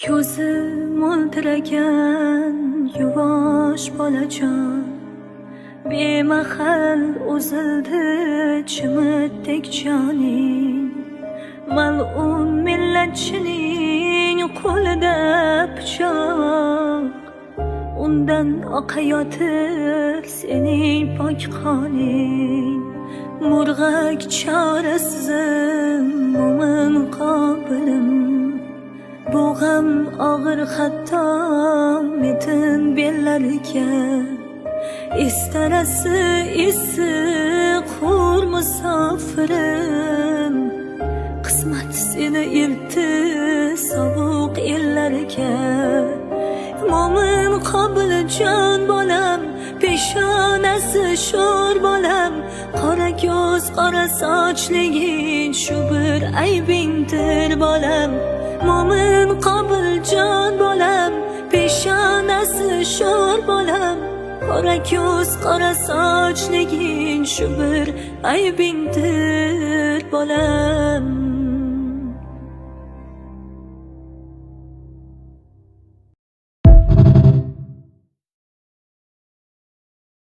ko'zi mo'ltiragan yuvosh bolajon, bemahal uzildi chimitdek joning. Mal'un millatchining qo'lida pichoq, undan oqayotir sening pok qoning. Murg'ak chorasizim mo'min qobilim, bu g'am og'ir hatto metin bellariga. Istarasi issiq hur musofirim, qismat seni eltdi sovuq ellarga. Mo'min Qobiljon bolam, peshonasi sho'r bolam, qora ko'z qora sochliging shu bir aybingdir bolam. Mo'min Qobiljon bolam, peshonasi sho'r bolam, qora ko'z qora sochliging shu bir aybingdir bolam.